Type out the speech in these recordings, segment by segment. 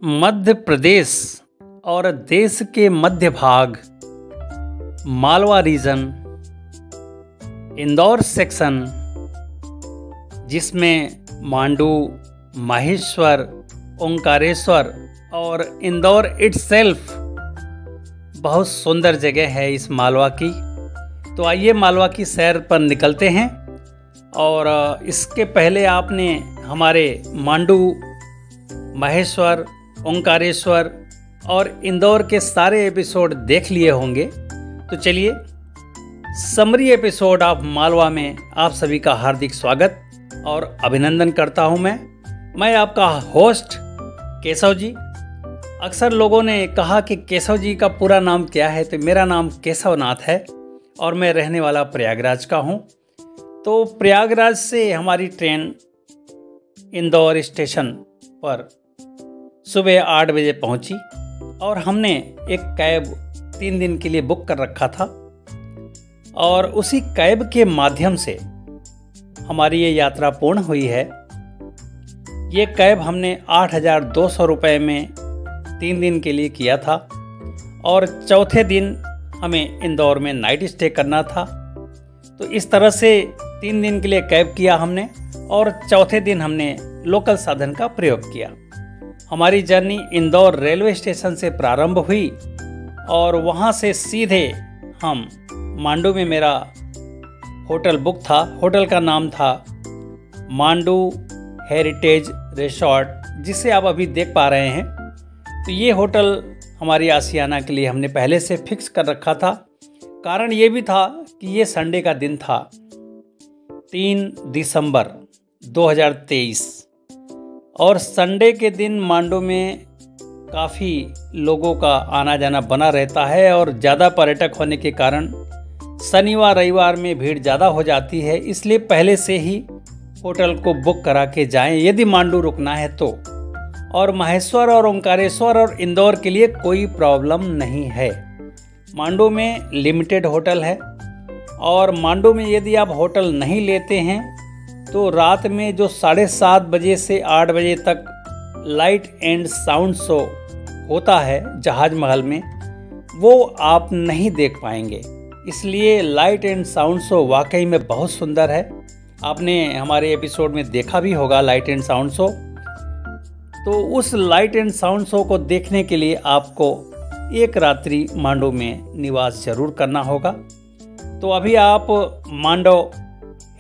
मध्य प्रदेश और देश के मध्य भाग, मालवा रीजन, इंदौर सेक्शन, जिसमें मांडू, माहेश्वर, ओंकारेश्वर और इंदौर इटसेल्फ बहुत सुंदर जगह है इस मालवा की। तो आइए मालवा की सैर पर निकलते हैं। और इसके पहले आपने हमारे मांडू, माहेश्वर, ओंकारेश्वर और इंदौर के सारे एपिसोड देख लिए होंगे। तो चलिए, समरी एपिसोड ऑफ मालवा में आप सभी का हार्दिक स्वागत और अभिनंदन करता हूं। मैं आपका होस्ट केशव जी। अक्सर लोगों ने कहा कि केशव जी का पूरा नाम क्या है, तो मेरा नाम केशवनाथ है और मैं रहने वाला प्रयागराज का हूं। तो प्रयागराज से हमारी ट्रेन इंदौर स्टेशन पर सुबह 8 बजे पहुंची और हमने एक कैब 3 दिन के लिए बुक कर रखा था और उसी कैब के माध्यम से हमारी ये यात्रा पूर्ण हुई है। ये कैब हमने 8,200 रुपये में 3 दिन के लिए किया था और चौथे दिन हमें इंदौर में नाइट स्टे करना था। तो इस तरह से 3 दिन के लिए कैब किया हमने और चौथे दिन हमने लोकल साधन का प्रयोग किया। हमारी जर्नी इंदौर रेलवे स्टेशन से प्रारंभ हुई और वहाँ से सीधे हम मांडू में, मेरा होटल बुक था, होटल का नाम था मांडू हेरिटेज रिसॉर्ट, जिसे आप अभी देख पा रहे हैं। तो ये होटल हमारी आशियाना के लिए हमने पहले से फिक्स कर रखा था। कारण ये भी था कि ये संडे का दिन था, 3 दिसंबर 2023, और संडे के दिन मांडू में काफ़ी लोगों का आना जाना बना रहता है और ज़्यादा पर्यटक होने के कारण शनिवार रविवार में भीड़ ज़्यादा हो जाती है। इसलिए पहले से ही होटल को बुक करा के जाएं यदि मांडू रुकना है तो। और माहेश्वर और ओंकारेश्वर और इंदौर के लिए कोई प्रॉब्लम नहीं है। मांडू में लिमिटेड होटल है और मांडू में यदि आप होटल नहीं लेते हैं तो रात में जो 7:30 बजे से 8 बजे तक लाइट एंड साउंड शो होता है जहाज महल में, वो आप नहीं देख पाएंगे। इसलिए लाइट एंड साउंड शो वाकई में बहुत सुंदर है। आपने हमारे एपिसोड में देखा भी होगा लाइट एंड साउंड शो। तो उस लाइट एंड साउंड शो को देखने के लिए आपको एक रात्रि मांडू में निवास जरूर करना होगा। तो अभी आप मांडू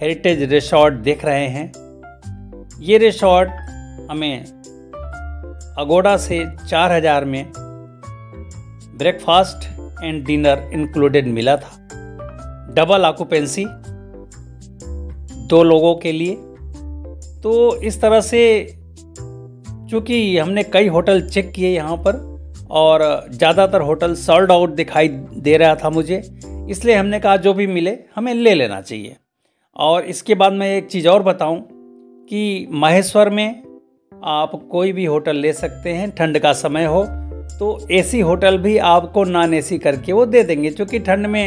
हेरिटेज रिसॉर्ट देख रहे हैं। ये रिसॉर्ट हमें अगोड़ा से 4,000 में ब्रेकफास्ट एंड डिनर इंक्लूडेड मिला था। डबल ऑक्यूपेंसी 2 लोगों के लिए। तो इस तरह से चूँकि हमने कई होटल चेक किए यहाँ पर और ज़्यादातर होटल सोल्ड आउट दिखाई दे रहा था मुझे, इसलिए हमने कहा जो भी मिले हमें ले लेना चाहिए। और इसके बाद मैं एक चीज़ और बताऊं कि माहेश्वर में आप कोई भी होटल ले सकते हैं। ठंड का समय हो तो एसी होटल भी आपको नॉन एसी करके वो दे देंगे, क्योंकि ठंड में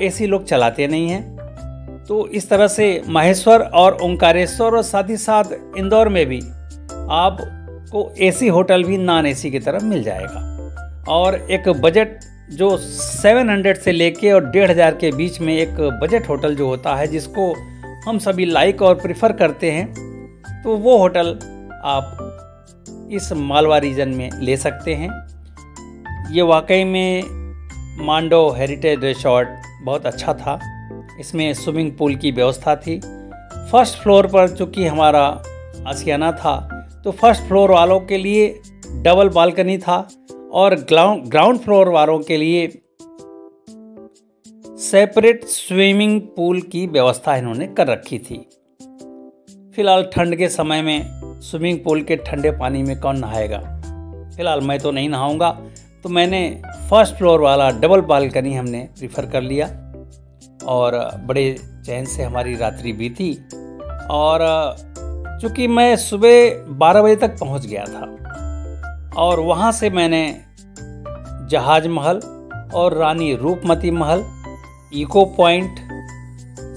एसी लोग चलाते नहीं हैं। तो इस तरह से माहेश्वर और ओंकारेश्वर और साथ ही साथ इंदौर में भी आपको एसी होटल भी नॉन एसी की तरफ मिल जाएगा। और एक बजट जो 700 से लेके और 1,500 के बीच में एक बजट होटल जो होता है, जिसको हम सभी लाइक और प्रिफर करते हैं, तो वो होटल आप इस मालवा रीजन में ले सकते हैं। ये वाकई में मांडू हेरिटेज रिसॉर्ट बहुत अच्छा था। इसमें स्विमिंग पूल की व्यवस्था थी। फर्स्ट फ्लोर पर चूँकि हमारा आशियाना था तो फर्स्ट फ्लोर वालों के लिए डबल बालकनी था और ग्राउंड फ्लोर वालों के लिए सेपरेट स्विमिंग पूल की व्यवस्था इन्होंने कर रखी थी। फिलहाल ठंड के समय में स्विमिंग पूल के ठंडे पानी में कौन नहाएगा। फिलहाल मैं तो नहीं नहाऊंगा, तो मैंने फर्स्ट फ्लोर वाला डबल बालकनी हमने प्रीफर कर लिया और बड़े चैन से हमारी रात्रि बीती। और चूँकि मैं सुबह 12 बजे तक पहुंच गया था और वहाँ से मैंने जहाज महल और रानी रूपमती महल, इको पॉइंट,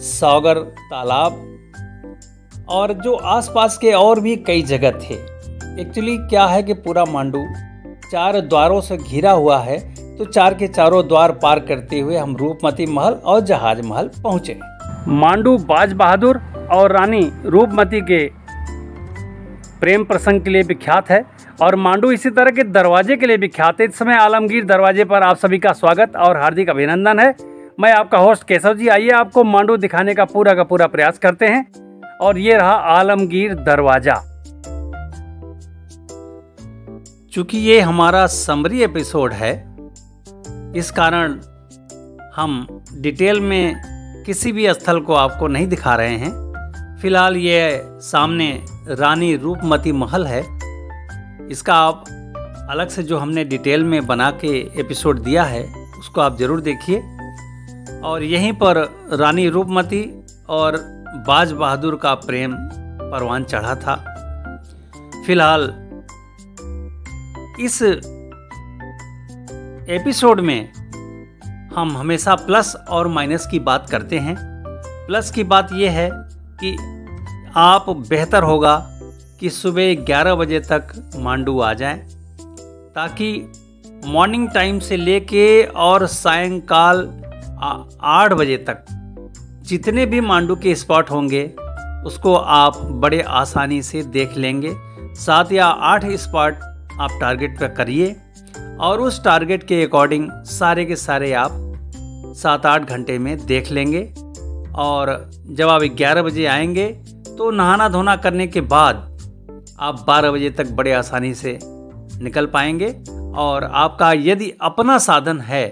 सागर तालाब और जो आसपास के और भी कई जगह थे, एक्चुअली क्या है कि पूरा मांडू 4 द्वारों से घिरा हुआ है, तो 4 के चारों द्वार पार करते हुए हम रूपमती महल और जहाज महल पहुँचे। मांडू बाज बहादुर और रानी रूपमती के प्रेम प्रसंग के लिए विख्यात है और मांडू इसी तरह के दरवाजे के लिए विख्यात है। इस समय आलमगीर दरवाजे पर आप सभी का स्वागत और हार्दिक अभिनंदन है। मैं आपका होस्ट केशव जी। आइए आपको मांडू दिखाने का पूरा प्रयास करते हैं। और ये रहा आलमगीर दरवाजा। चूंकि ये हमारा समरी एपिसोड है, इस कारण हम डिटेल में किसी भी स्थल को आपको नहीं दिखा रहे हैं। फिलहाल ये सामने रानी रूपमती महल है। इसका आप अलग से जो हमने डिटेल में बना के एपिसोड दिया है उसको आप ज़रूर देखिए। और यहीं पर रानी रूपमती और बाज बहादुर का प्रेम परवान चढ़ा था। फिलहाल इस एपिसोड में हम हमेशा प्लस और माइनस की बात करते हैं। प्लस की बात यह है कि आप बेहतर होगा कि सुबह 11 बजे तक मांडू आ जाएं, ताकि मॉर्निंग टाइम से लेके और सायंकाल 8 बजे तक जितने भी मांडू के स्पॉट होंगे उसको आप बड़े आसानी से देख लेंगे। 7 या 8 स्पॉट आप टारगेट पर करिए और उस टारगेट के अकॉर्डिंग सारे के सारे आप 7-8 घंटे में देख लेंगे। और जब आप 11 बजे आएंगे तो नहाना धोना करने के बाद आप 12 बजे तक बड़े आसानी से निकल पाएंगे। और आपका यदि अपना साधन है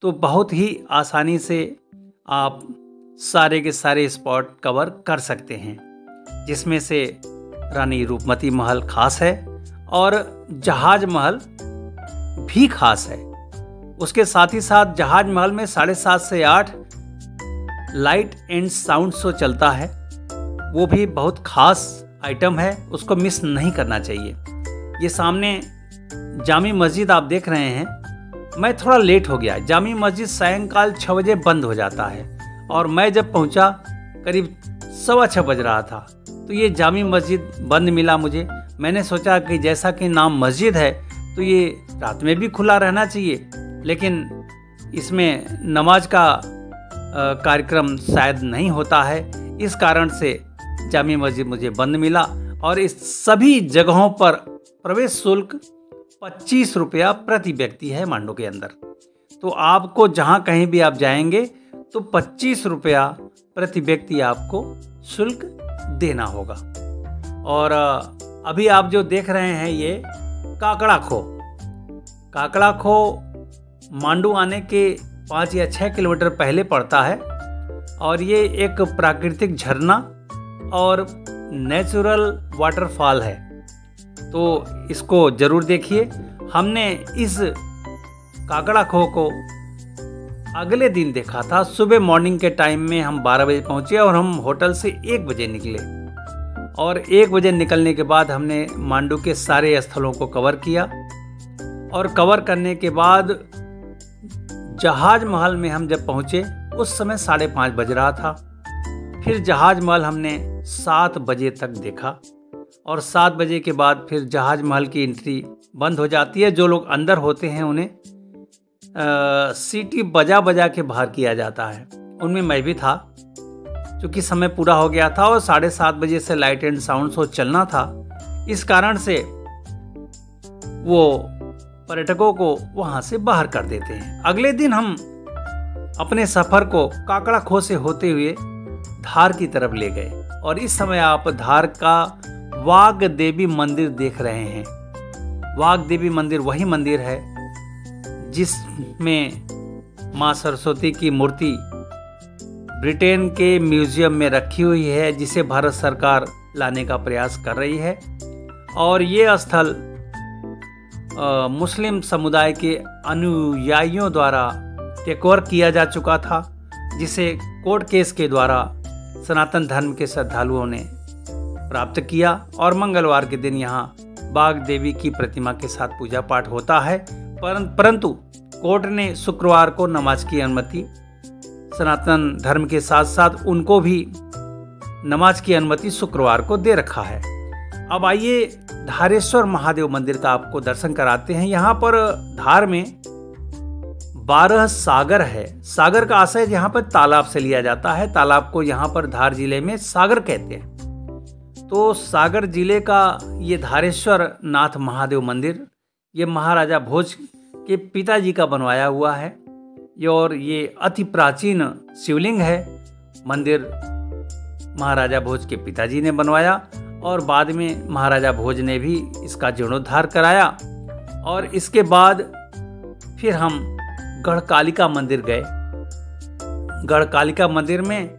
तो बहुत ही आसानी से आप सारे के सारे स्पॉट कवर कर सकते हैं, जिसमें से रानी रूपमती महल खास है और जहाज महल भी खास है। उसके साथ ही साथ जहाज महल में 7:30 से 8 लाइट एंड साउंड शो चलता है। वो भी बहुत खास आइटम है, उसको मिस नहीं करना चाहिए। ये सामने जामी मस्जिद आप देख रहे हैं। मैं थोड़ा लेट हो गया। जामी मस्जिद सायंकाल 6 बजे बंद हो जाता है और मैं जब पहुंचा करीब 6:15 बज रहा था, तो ये जामी मस्जिद बंद मिला मुझे। मैंने सोचा कि जैसा कि नाम मस्जिद है तो ये रात में भी खुला रहना चाहिए, लेकिन इसमें नमाज का कार्यक्रम शायद नहीं होता है। इस कारण से जामी मस्जिद मुझे बंद मिला। और इस सभी जगहों पर प्रवेश शुल्क 25 रुपया प्रति व्यक्ति है मांडू के अंदर। तो आपको जहाँ कहीं भी आप जाएंगे तो 25 रुपया प्रति व्यक्ति आपको शुल्क देना होगा। और अभी आप जो देख रहे हैं ये काकड़ा खो। काकड़ा खो मांडू आने के 5 या 6 किलोमीटर पहले पड़ता है और ये एक प्राकृतिक झरना और नेचुरल वाटरफॉल है, तो इसको ज़रूर देखिए। हमने इस काकड़ा खो को अगले दिन देखा था। सुबह मॉर्निंग के टाइम में हम 12 बजे पहुँचे और हम होटल से 1 बजे निकले। और 1 बजे निकलने के बाद हमने मांडू के सारे स्थलों को कवर किया। और कवर करने के बाद जहाज महल में हम जब पहुँचे उस समय 5:30 बज रहा था। फिर जहाज महल हमने 7 बजे तक देखा और 7 बजे के बाद फिर जहाज महल की एंट्री बंद हो जाती है। जो लोग अंदर होते हैं उन्हें सीटी बजा बजा के बाहर किया जाता है। उनमें मैं भी था, क्योंकि समय पूरा हो गया था और 7:30 बजे से लाइट एंड साउंड शो चलना था। इस कारण से वो पर्यटकों को वहाँ से बाहर कर देते हैं। अगले दिन हम अपने सफ़र को काकड़ा खो से होते हुए धार की तरफ ले गए और इस समय आप धार का वाघ देवी मंदिर देख रहे हैं। वाघ देवी मंदिर वही मंदिर है जिसमें माँ सरस्वती की मूर्ति ब्रिटेन के म्यूजियम में रखी हुई है, जिसे भारत सरकार लाने का प्रयास कर रही है। और ये स्थल मुस्लिम समुदाय के अनुयायियों द्वारा टेक ओवर किया जा चुका था, जिसे कोर्ट केस के द्वारा सनातन धर्म के श्रद्धालुओं ने प्राप्त किया। और मंगलवार के दिन यहाँ बाघ देवी की प्रतिमा के साथ पूजा पाठ होता है। परंतु कोर्ट ने शुक्रवार को नमाज की अनुमति, सनातन धर्म के साथ साथ उनको भी नमाज की अनुमति शुक्रवार को दे रखा है। अब आइए धारेश्वर महादेव मंदिर का आपको दर्शन कराते हैं। यहाँ पर धार में 12 सागर है। सागर का आशय यहाँ पर तालाब से लिया जाता है। तालाब को यहाँ पर धार जिले में सागर कहते हैं। तो सागर जिले का ये धारेश्वर नाथ महादेव मंदिर ये महाराजा भोज के पिताजी का बनवाया हुआ है। और ये अति प्राचीन शिवलिंग है। मंदिर महाराजा भोज के पिताजी ने बनवाया और बाद में महाराजा भोज ने भी इसका जीर्णोद्धार कराया। और इसके बाद फिर हम गढ़कालिका मंदिर गए। गढ़कालिका मंदिर में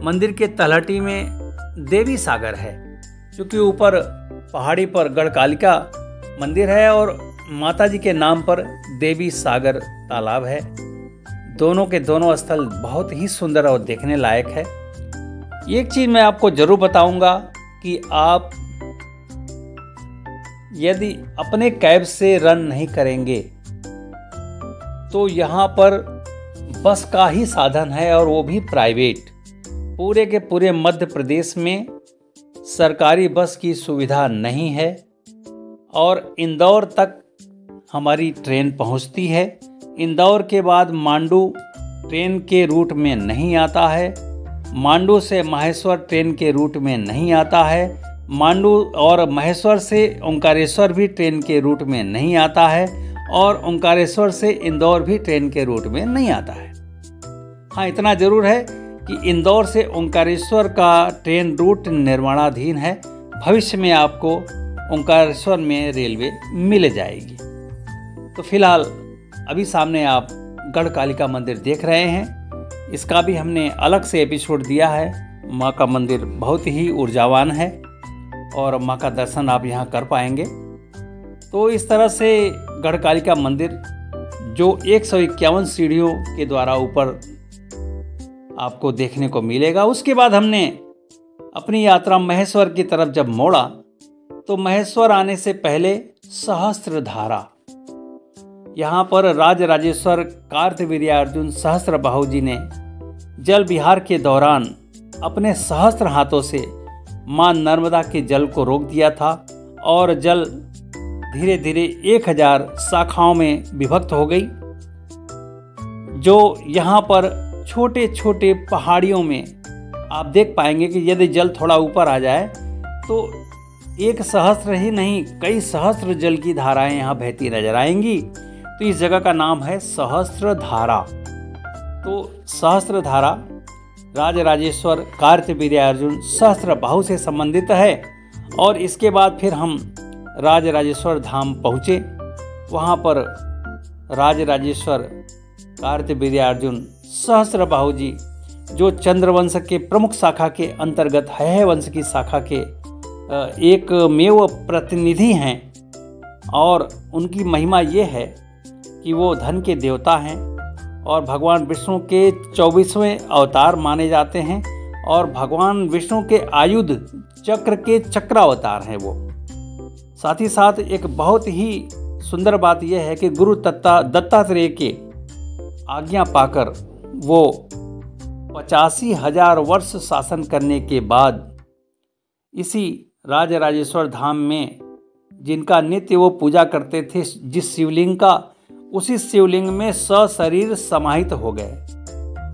मंदिर के तलहटी में देवी सागर है, क्योंकि ऊपर पहाड़ी पर गढ़कालिका मंदिर है और माता जी के नाम पर देवी सागर तालाब है। दोनों के दोनों स्थल बहुत ही सुंदर और देखने लायक है। एक चीज मैं आपको जरूर बताऊंगा कि आप यदि अपने कैब से रन नहीं करेंगे तो यहाँ पर बस का ही साधन है, और वो भी प्राइवेट। पूरे के पूरे मध्य प्रदेश में सरकारी बस की सुविधा नहीं है। और इंदौर तक हमारी ट्रेन पहुँचती है। इंदौर के बाद मांडू ट्रेन के रूट में नहीं आता है। मांडू से माहेश्वर ट्रेन के रूट में नहीं आता है। मांडू और महेश्वर से ओंकारेश्वर भी ट्रेन के रूट में नहीं आता है। और ओंकारेश्वर से इंदौर भी ट्रेन के रूट में नहीं आता है। हाँ, इतना जरूर है कि इंदौर से ओंकारेश्वर का ट्रेन रूट निर्माणाधीन है। भविष्य में आपको ओंकारेश्वर में रेलवे मिल जाएगी। तो फिलहाल अभी सामने आप गढ़कालिका मंदिर देख रहे हैं। इसका भी हमने अलग से एपिसोड दिया है। माँ का मंदिर बहुत ही ऊर्जावान है और माँ का दर्शन आप यहाँ कर पाएंगे। तो इस तरह से गढ़कालिका मंदिर जो 151 सीढ़ियों के द्वारा ऊपर आपको देखने को मिलेगा। उसके बाद हमने अपनी यात्रा महेश्वर की तरफ जब मोड़ा तो महेश्वर आने से पहले सहस्त्रधारा, यहाँ पर राजराजेश्वर कार्तवीर्यार्जुन सहस्त्रबाहु जी ने जल विहार के दौरान अपने सहस्त्र हाथों से मां नर्मदा के जल को रोक दिया था और जल धीरे धीरे 1000 शाखाओं में विभक्त हो गई, जो यहाँ पर छोटे छोटे पहाड़ियों में आप देख पाएंगे कि यदि जल थोड़ा ऊपर आ जाए तो एक सहस्त्र ही नहीं कई सहस्त्र जल की धाराएं यहाँ बहती नजर आएंगी। तो इस जगह का नाम है सहस्त्रधारा। तो सहस्त्रधारा राजराजेश्वर कार्तवीर्यार्जुन सहस्त्रबाहु से संबंधित है। और इसके बाद फिर हम राजराजेश्वर धाम पहुँचे। वहाँ पर राजराजेश्वर कार्तवीर्यार्जुन सहस्त्रबाहु जी जो चंद्रवंश के प्रमुख शाखा के अंतर्गत है वंश की शाखा के एक मेव प्रतिनिधि हैं। और उनकी महिमा ये है कि वो धन के देवता हैं और भगवान विष्णु के 24वें अवतार माने जाते हैं। और भगवान विष्णु के आयुध चक्र के चक्रावतार हैं वो। साथ ही साथ एक बहुत ही सुंदर बात यह है कि गुरु दत्तात्रेय के आज्ञा पाकर वो 85,000 वर्ष शासन करने के बाद इसी राजराजेश्वर धाम में जिनका नित्य वो पूजा करते थे, जिस शिवलिंग का, उसी शिवलिंग में सशरीर समाहित हो गए।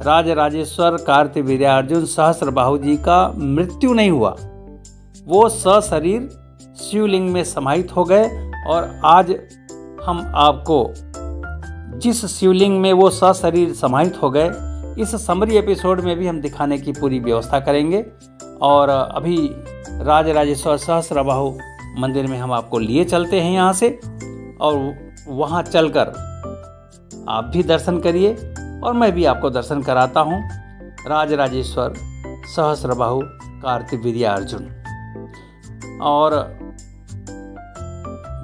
राजराजेश्वर कार्तवीर्यार्जुन सहस्त्रबाहु जी का मृत्यु नहीं हुआ, वो सशरीर शिवलिंग में समाहित हो गए। और आज हम आपको जिस शिवलिंग में वो सशरीर समाहित हो गए, इस समरी एपिसोड में भी हम दिखाने की पूरी व्यवस्था करेंगे। और अभी राजराजेश्वर सहस्त्रबाहु मंदिर में हम आपको लिए चलते हैं यहाँ से, और वहाँ चलकर आप भी दर्शन करिए और मैं भी आपको दर्शन कराता हूँ राजराजेश्वर सहस्त्रबाहु कार्तवीर्यार्जुन। और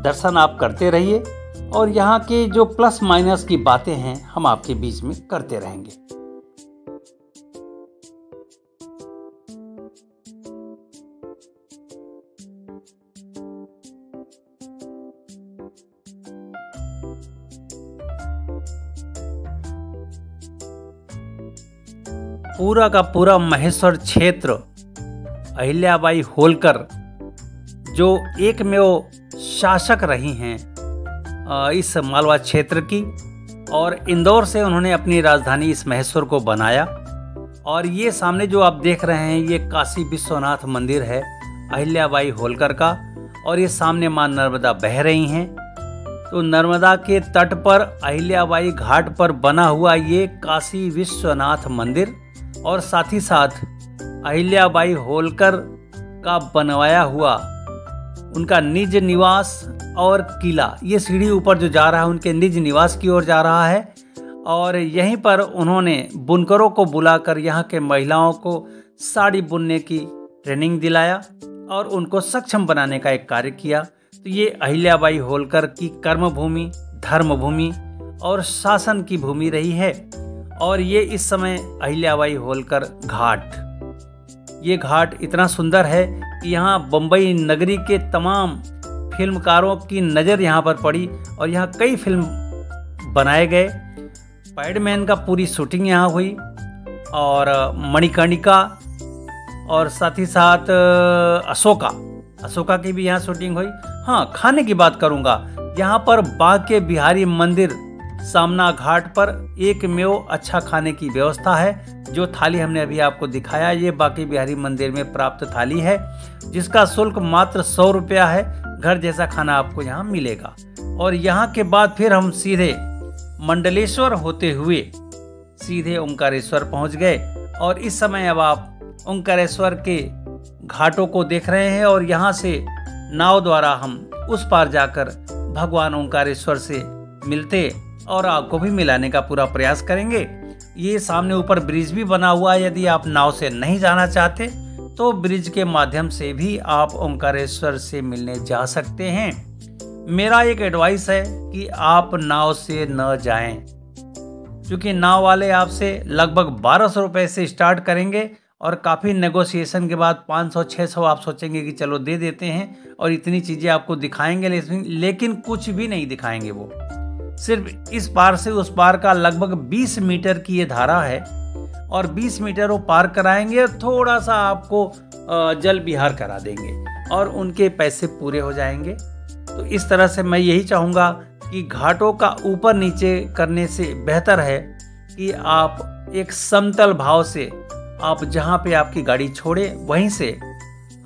दर्शन आप करते रहिए और यहाँ के जो प्लस माइनस की बातें हैं हम आपके बीच में करते रहेंगे। पूरा का पूरा महेश्वर क्षेत्र अहिल्याबाई होलकर जो एकमेव शासक रही हैं इस मालवा क्षेत्र की, और इंदौर से उन्होंने अपनी राजधानी इस महेश्वर को बनाया। और ये सामने जो आप देख रहे हैं ये काशी विश्वनाथ मंदिर है अहिल्याबाई होलकर का, और ये सामने मां नर्मदा बह रही हैं। तो नर्मदा के तट पर अहिल्याबाई घाट पर बना हुआ ये काशी विश्वनाथ मंदिर, और साथ ही साथ अहिल्याबाई होलकर का बनवाया हुआ उनका निज निवास और किला, ये सीढ़ी ऊपर जो जा रहा है उनके निज निवास की ओर जा रहा है। और यहीं पर उन्होंने बुनकरों को बुलाकर यहाँ के महिलाओं को साड़ी बुनने की ट्रेनिंग दिलाया और उनको सक्षम बनाने का एक कार्य किया। तो ये अहिल्याबाई होलकर की कर्मभूमि, धर्मभूमि और शासन की भूमि रही है। और ये इस समय अहिल्याबाई होलकर घाट, ये घाट इतना सुंदर है कि यहाँ बम्बई नगरी के तमाम फिल्मकारों की नज़र यहाँ पर पड़ी और यहाँ कई फिल्म बनाए गए। पैडमैन का पूरी शूटिंग यहाँ हुई, और मणिकर्णिका, और साथ ही साथ अशोका की भी यहाँ शूटिंग हुई। हाँ, खाने की बात करूँगा, यहाँ पर बांके बिहारी मंदिर सामना घाट पर एकमेव अच्छा खाने की व्यवस्था है। जो थाली हमने अभी आपको दिखाया ये बांके बिहारी मंदिर में प्राप्त थाली है, जिसका शुल्क मात्र 100 रुपया है। घर जैसा खाना आपको यहाँ मिलेगा। और यहाँ के बाद फिर हम सीधे मंडलेश्वर होते हुए सीधे ओंकारेश्वर पहुँच गए। और इस समय अब आप ओंकारेश्वर के घाटों को देख रहे हैं, और यहाँ से नाव द्वारा हम उस पार जाकर भगवान ओंकारेश्वर से मिलते और आपको भी मिलाने का पूरा प्रयास करेंगे। ये सामने ऊपर ब्रिज भी बना हुआ है, यदि आप नाव से नहीं जाना चाहते तो ब्रिज के माध्यम से भी आप ओंकारेश्वर से मिलने जा सकते हैं। मेरा एक एडवाइस है कि आप नाव से न जाएं, क्योंकि नाव वाले आपसे लगभग 1200 रुपये से स्टार्ट करेंगे और काफ़ी नेगोशिएशन के बाद 500-600 आप सोचेंगे कि चलो दे देते हैं, और इतनी चीज़ें आपको दिखाएंगे, लेकिन कुछ भी नहीं दिखाएंगे। वो सिर्फ इस पार से उस पार का लगभग 20 मीटर की ये धारा है, और 20 मीटर वो पार कराएंगे और थोड़ा सा आपको जल विहार करा देंगे और उनके पैसे पूरे हो जाएंगे। तो इस तरह से मैं यही चाहूँगा कि घाटों का ऊपर नीचे करने से बेहतर है कि आप एक समतल भाव से आप जहाँ पे आपकी गाड़ी छोड़े वहीं से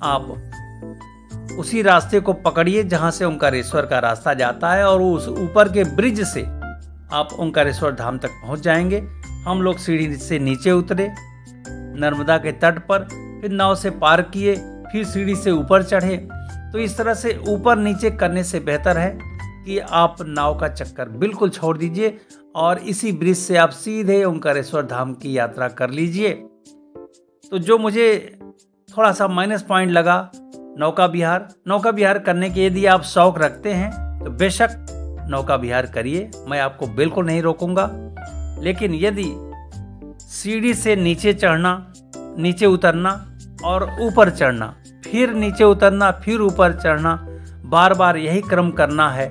आप उसी रास्ते को पकड़िए जहाँ से ओंकारेश्वर का रास्ता जाता है, और उस ऊपर के ब्रिज से आप ओंकारेश्वर धाम तक पहुँच जाएंगे। हम लोग सीढ़ी से नीचे उतरे नर्मदा के तट पर, फिर नाव से पार किए, फिर सीढ़ी से ऊपर चढ़े। तो इस तरह से ऊपर नीचे करने से बेहतर है कि आप नाव का चक्कर बिल्कुल छोड़ दीजिए और इसी ब्रिज से आप सीधे ओंकारेश्वर धाम की यात्रा कर लीजिए। तो जो मुझे थोड़ा सा माइनस पॉइंट लगा, नौका विहार करने के यदि आप शौक रखते हैं तो बेशक नौका विहार करिए, मैं आपको बिल्कुल नहीं रोकूंगा। लेकिन यदि सीढ़ी से नीचे चढ़ना, नीचे उतरना और ऊपर चढ़ना, फिर नीचे उतरना, फिर ऊपर चढ़ना, बार बार यही क्रम करना है,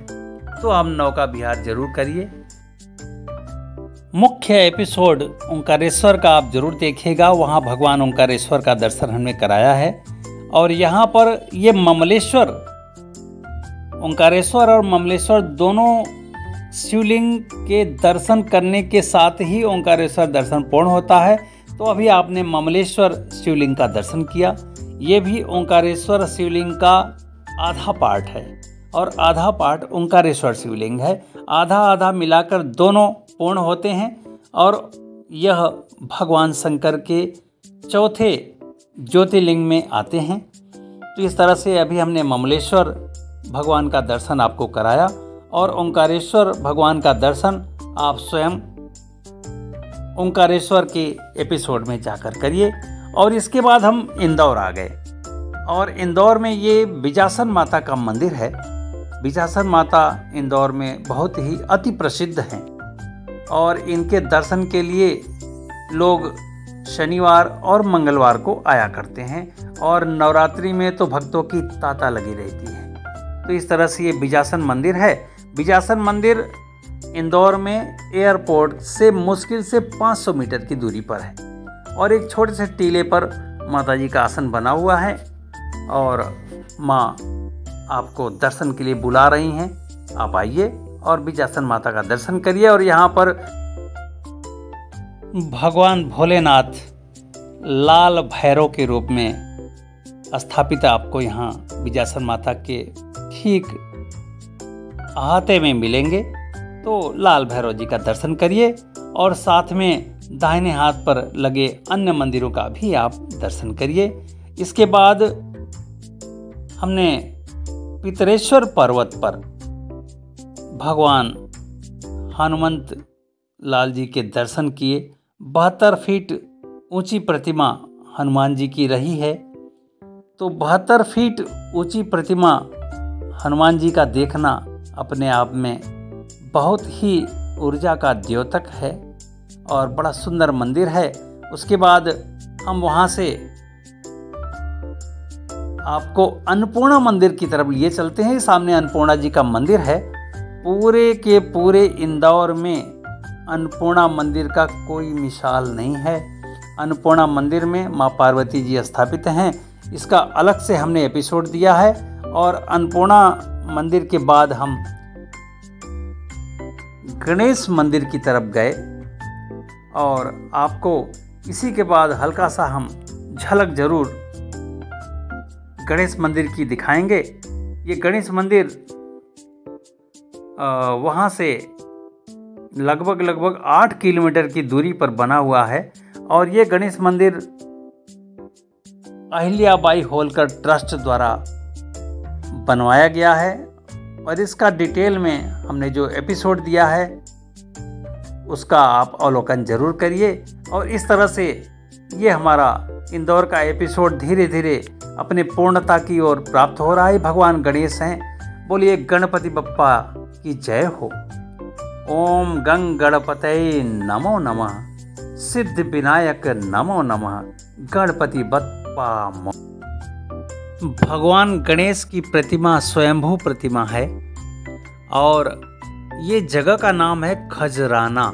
तो आप नौका विहार जरूर करिए। मुख्य एपिसोड ओंकारेश्वर का आप जरूर देखिएगा, वहाँ भगवान ओंकारेश्वर का दर्शन हमने कराया है। और यहाँ पर ये ममलेश्वर, ओंकारेश्वर और ममलेश्वर दोनों शिवलिंग के दर्शन करने के साथ ही ओंकारेश्वर दर्शन पूर्ण होता है। तो अभी आपने ममलेश्वर शिवलिंग का दर्शन किया, ये भी ओंकारेश्वर शिवलिंग का आधा पार्ट है और आधा पार्ट ओंकारेश्वर शिवलिंग है। आधा आधा मिलाकर दोनों पूर्ण होते हैं और यह भगवान शंकर के चौथे ज्योतिर्लिंग में आते हैं। तो इस तरह से अभी हमने ममलेश्वर भगवान का दर्शन आपको कराया और ओंकारेश्वर भगवान का दर्शन आप स्वयं ओंकारेश्वर के एपिसोड में जाकर करिए। और इसके बाद हम इंदौर आ गए और इंदौर में ये बिजासन माता का मंदिर है। बिजासन माता इंदौर में बहुत ही अति प्रसिद्ध हैं और इनके दर्शन के लिए लोग शनिवार और मंगलवार को आया करते हैं और नवरात्रि में तो भक्तों की तांता लगी रहती है। तो इस तरह से ये बिजासन मंदिर है। बिजासन मंदिर इंदौर में एयरपोर्ट से मुश्किल से 500 मीटर की दूरी पर है और एक छोटे से टीले पर माता जी का आसन बना हुआ है और माँ आपको दर्शन के लिए बुला रही हैं। आप आइए और बीजासन माता का दर्शन करिए। और यहाँ पर भगवान भोलेनाथ लाल भैरव के रूप में स्थापित आपको यहाँ बीजासन माता के ठीक अहाते में मिलेंगे। तो लाल भैरव जी का दर्शन करिए और साथ में दाहिने हाथ पर लगे अन्य मंदिरों का भी आप दर्शन करिए। इसके बाद हमने पितरेश्वर पर्वत पर भगवान हनुमंत लाल जी के दर्शन किए। 72 फीट ऊंची प्रतिमा हनुमान जी की रही है। तो 72 फीट ऊंची प्रतिमा हनुमान जी का देखना अपने आप में बहुत ही ऊर्जा का द्योतक है और बड़ा सुंदर मंदिर है। उसके बाद हम वहाँ से आपको अन्नपूर्णा मंदिर की तरफ लिए चलते हैं। सामने अन्नपूर्णा जी का मंदिर है। पूरे के पूरे इंदौर में अन्नपूर्णा मंदिर का कोई मिसाल नहीं है। अन्नपूर्णा मंदिर में माँ पार्वती जी स्थापित हैं। इसका अलग से हमने एपिसोड दिया है। और अन्नपूर्णा मंदिर के बाद हम गणेश मंदिर की तरफ गए और आपको इसी के बाद हल्का सा हम झलक जरूर गणेश मंदिर की दिखाएंगे। ये गणेश मंदिर वहाँ से लगभग 8 किलोमीटर की दूरी पर बना हुआ है। और ये गणेश मंदिर अहिल्याबाई होलकर ट्रस्ट द्वारा बनवाया गया है। और इसका डिटेल में हमने जो एपिसोड दिया है उसका आप अवलोकन जरूर करिए। और इस तरह से ये हमारा इंदौर का एपिसोड धीरे धीरे अपने पूर्णता की ओर प्राप्त हो रहा है। भगवान गणेश हैं। बोलिए गणपति बप्पा की जय हो। ओम गंग गणपतये नमो नमः। सिद्ध विनायक नमो नमः। गणपति बप्पा मो। भगवान गणेश की प्रतिमा स्वयंभू प्रतिमा है और ये जगह का नाम है खजराना।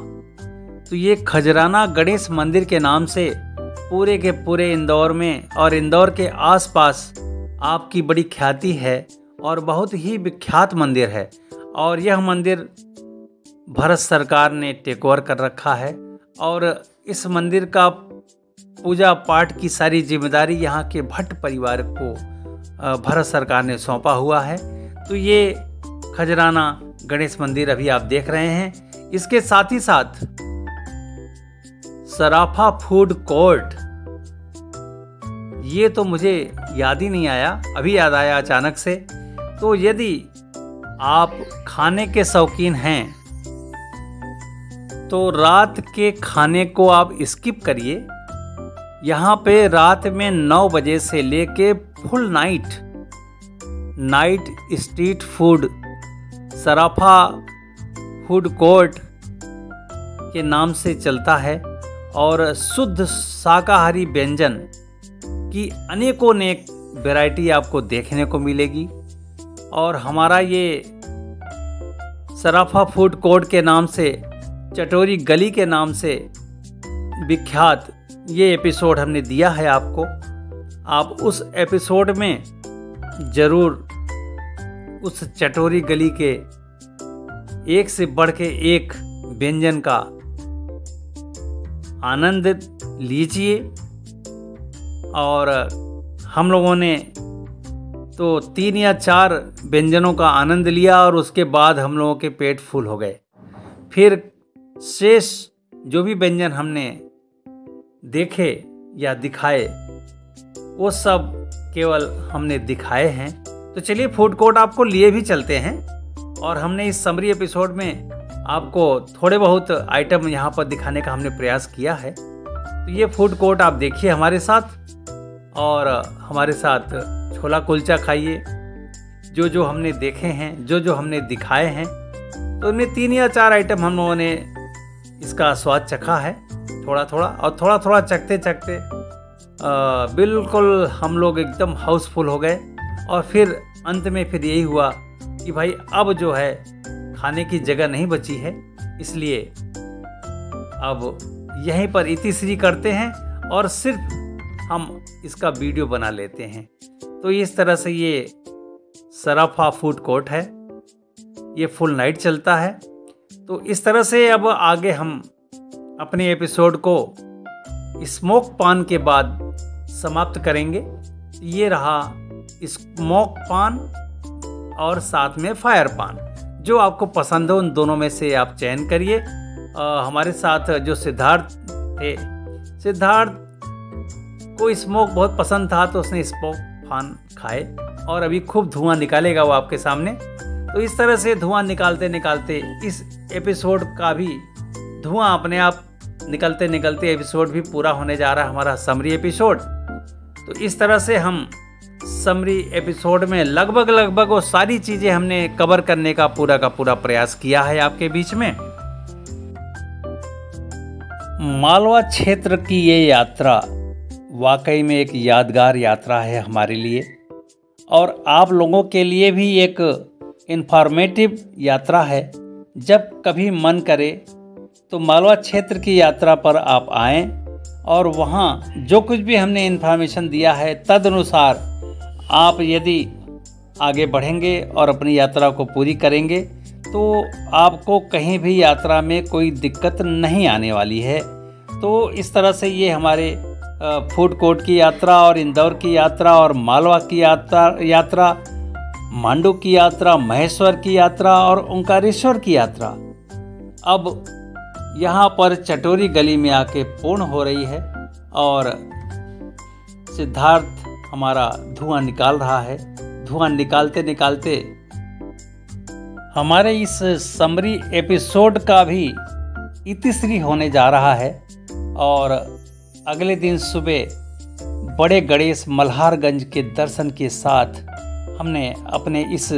तो ये खजराना गणेश मंदिर के नाम से पूरे के पूरे इंदौर में और इंदौर के आसपास आपकी बड़ी ख्याति है और बहुत ही विख्यात मंदिर है। और यह मंदिर भारत सरकार ने टेक ओवर कर रखा है और इस मंदिर का पूजा पाठ की सारी जिम्मेदारी यहाँ के भट्ट परिवार को भारत सरकार ने सौंपा हुआ है। तो ये खजराना गणेश मंदिर अभी आप देख रहे हैं। इसके साथ ही साथ सराफा फूड कोर्ट, ये तो मुझे याद ही नहीं आया, अभी याद आया अचानक से। तो यदि आप खाने के शौकीन हैं तो रात के खाने को आप स्किप करिए। यहाँ पे रात में 9 बजे से लेके फुल नाइट स्ट्रीट फूड सराफा फूड कोर्ट के नाम से चलता है। और शुद्ध शाकाहारी व्यंजन की अनेकों नेक वैरायटी आपको देखने को मिलेगी। और हमारा ये सराफा फूड कोर्ट के नाम से, चटोरी गली के नाम से विख्यात ये एपिसोड हमने दिया है आपको। आप उस एपिसोड में ज़रूर उस चटोरी गली के एक से बढ़ के एक व्यंजन का आनंद लीजिए। और हम लोगों ने तो 3 या 4 व्यंजनों का आनंद लिया और उसके बाद हम लोगों के पेट फुल हो गए। फिर शेष जो भी व्यंजन हमने देखे या दिखाए वो सब केवल हमने दिखाए हैं। तो चलिए फूड कोर्ट आपको लिए भी चलते हैं। और हमने इस समरी एपिसोड में आपको थोड़े बहुत आइटम यहाँ पर दिखाने का हमने प्रयास किया है। तो ये फूड कोर्ट आप देखिए हमारे साथ और हमारे साथ छोला कुलचा खाइए। जो जो हमने देखे हैं, जो जो हमने दिखाए हैं, तो इनमें 3 या 4 आइटम हम लोगों ने इसका स्वाद चखा है थोड़ा थोड़ा। और थोड़ा थोड़ा चखते चखते बिल्कुल हम लोग एकदम हाउसफुल हो गए। और फिर अंत में फिर यही हुआ कि भाई अब जो है खाने की जगह नहीं बची है, इसलिए अब यहीं पर इतिश्री करते हैं और सिर्फ हम इसका वीडियो बना लेते हैं। तो इस तरह से ये सराफा फूड कोर्ट है। ये फुल नाइट चलता है। तो इस तरह से अब आगे हम अपने एपिसोड को स्मोक पान के बाद समाप्त करेंगे। ये रहा स्मोक पान और साथ में फायर पान। जो आपको पसंद हो उन दोनों में से आप चयन करिए। हमारे साथ जो सिद्धार्थ थे, सिद्धार्थ को स्मोक बहुत पसंद था तो उसने स्मोक पान खाए और अभी खूब धुआं निकालेगा वो आपके सामने। तो इस तरह से धुआं निकालते निकालते इस एपिसोड का भी धुआं अपने आप निकलते निकलते एपिसोड भी पूरा होने जा रहा है, हमारा समरी एपिसोड। तो इस तरह से हम समरी एपिसोड में लगभग वो सारी चीज़ें हमने कवर करने का पूरा प्रयास किया है आपके बीच में। मालवा क्षेत्र की ये यात्रा वाकई में एक यादगार यात्रा है हमारे लिए और आप लोगों के लिए भी एक इन्फॉर्मेटिव यात्रा है। जब कभी मन करे तो मालवा क्षेत्र की यात्रा पर आप आएँ और वहाँ जो कुछ भी हमने इन्फॉर्मेशन दिया है तदनुसार आप यदि आगे बढ़ेंगे और अपनी यात्रा को पूरी करेंगे तो आपको कहीं भी यात्रा में कोई दिक्कत नहीं आने वाली है। तो इस तरह से ये हमारे फूड कोर्ट की यात्रा और इंदौर की यात्रा और मालवा की यात्रा, मांडू की यात्रा, महेश्वर की यात्रा और ओंकारेश्वर की यात्रा अब यहाँ पर चटोरी गली में आके पूर्ण हो रही है और सिद्धार्थ हमारा धुआं निकाल रहा है। धुआं निकालते निकालते हमारे इस समरी एपिसोड का भी इतिश्री होने जा रहा है और अगले दिन सुबह बड़े गणेश मल्हारगंज के दर्शन के साथ हमने अपने इस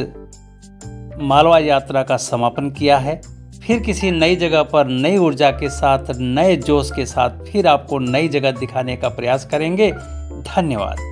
मालवा यात्रा का समापन किया है। फिर किसी नई जगह पर नई ऊर्जा के साथ, नए जोश के साथ फिर आपको नई जगह दिखाने का प्रयास करेंगे। धन्यवाद।